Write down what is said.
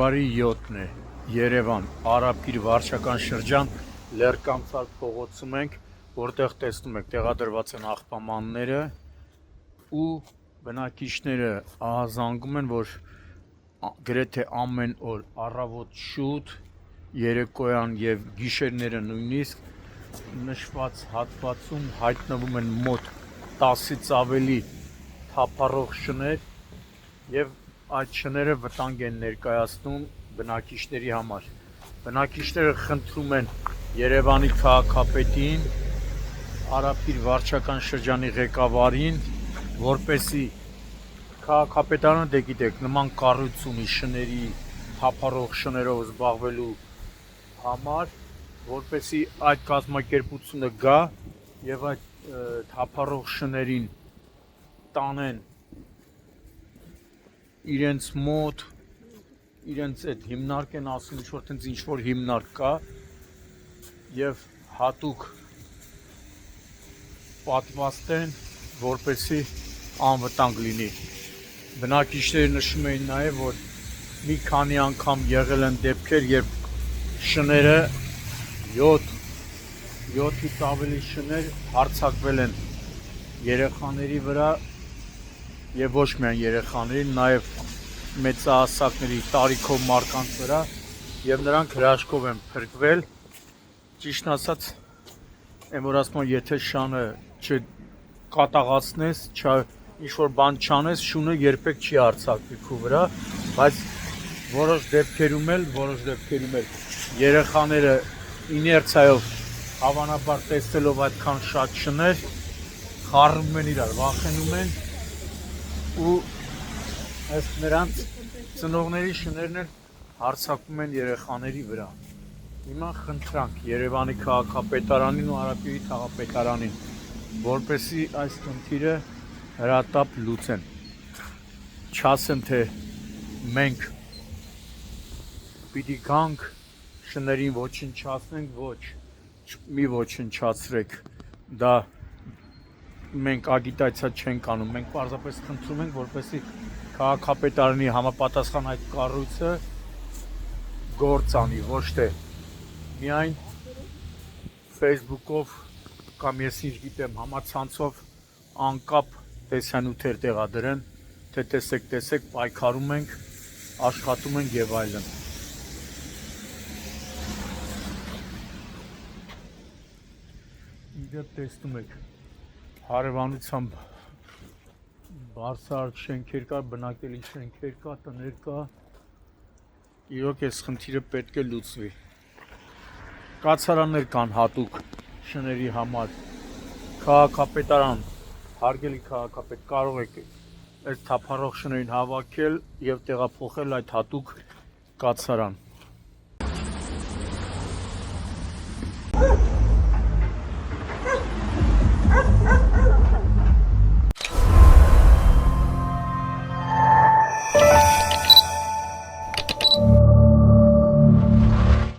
Փետրվարի 7-ն է, Երևան, Արաբկիր վարչական շրջան, Լեռկամցար փողոցում ենք, որտեղ տեսնում եք տեղադրված են աղբամանները ու բնակիչները ահազանգում են, որ գրեթե ամեն օր առավոտ շուտ, երեկոյան եւ գիշերները նույնիսկ նշված հատվածում հայտնվում են մոտ 10-ից ավելի թափառող շներ եւ այդ շները վտանգ են ներկայացնում բնակիչների համար։ Բնակիչները խնդրում են Երևանի քաղաքապետին, Արաբկիր վարչական շրջանի ղեկավարին, որպեսզի քաղաքապետարանը դե գիտեք նման կառույց ունի շների, թափառող շներով զբաղվելու համար, որպեսզի այդ կազմակերպությունը գա եւ այդ թափառող շներին տանեն իրենց մոտ, իրենց այդ հիմնարկ են ասում, ինչ-որ հիմնարկ կա եւ հատուկ պատվաստեն, որպեսզի անվտանգ լինի։ Բնակիչները նշում էին նաեւ, որ մի քանի անգամ եղել են դեպքեր, երբ շները 7-ից ավելի շներ հարձակվել են երեխաների վրա եւ ոչ միայն երեխաների, նաեւ մեծահասակների տարիքով մարդկանց վրա եւ նրանք հրաշքով են փրկվել։ Ճիշտն ասած, այն որ ասում են, եթե շանը չկատաղացնես, ինչ-որ բան չանես, շունը երբեք չի հարձակվի քո վրա, բայց որոշ դեպքերում էլ երեխաները իներցիայով հավանաբար տեսնելով այդքան շատ շներ խառնում են իրար, վախենում են ու ըստ նրանց ծնողների շներն էլ հարձակվում են երեխաների վրա։ Հիմա խնդրանք Երևանի քաղաքապետարանին ու Արաբկիրի քաղաքապետարանին, որպեսզի այս խնդիրը հրատապ լուծեն։ Չասեմ, թե մենք պիտի գանք շներին ոչնչացնենք, ոչ, մի ոչնչացրեք, դա մենք ագիտացիա չենք անում, մենք պարզապես խնդրում ենք, որպեսզի քաղաքապետարանի համապատասխան այդ կառույցը գործ անի, ոչ թե միայն Facebook-ով կամ ես ինչ գիտեմ համացանցով անկապ տեսանյութեր տեղադրեն, թե տեսեք, պայքարում ենք, աշխատում ենք եւ այլն։ Իդեպ տեսնում եք, հարևանությամբ բարձրահարկ շենքեր կա, բնակելի շենքեր կա, տներ կա, իրոք այս խնդիրը պետք է լուծվի։ Կացարաններ կան հատուկ շների համար, քաղաքապետարան, հարգելի քաղաքապետ, կարող եք այս թափառող շներին հավաքել եւ տեղափոխել այդ հատուկ կացարան։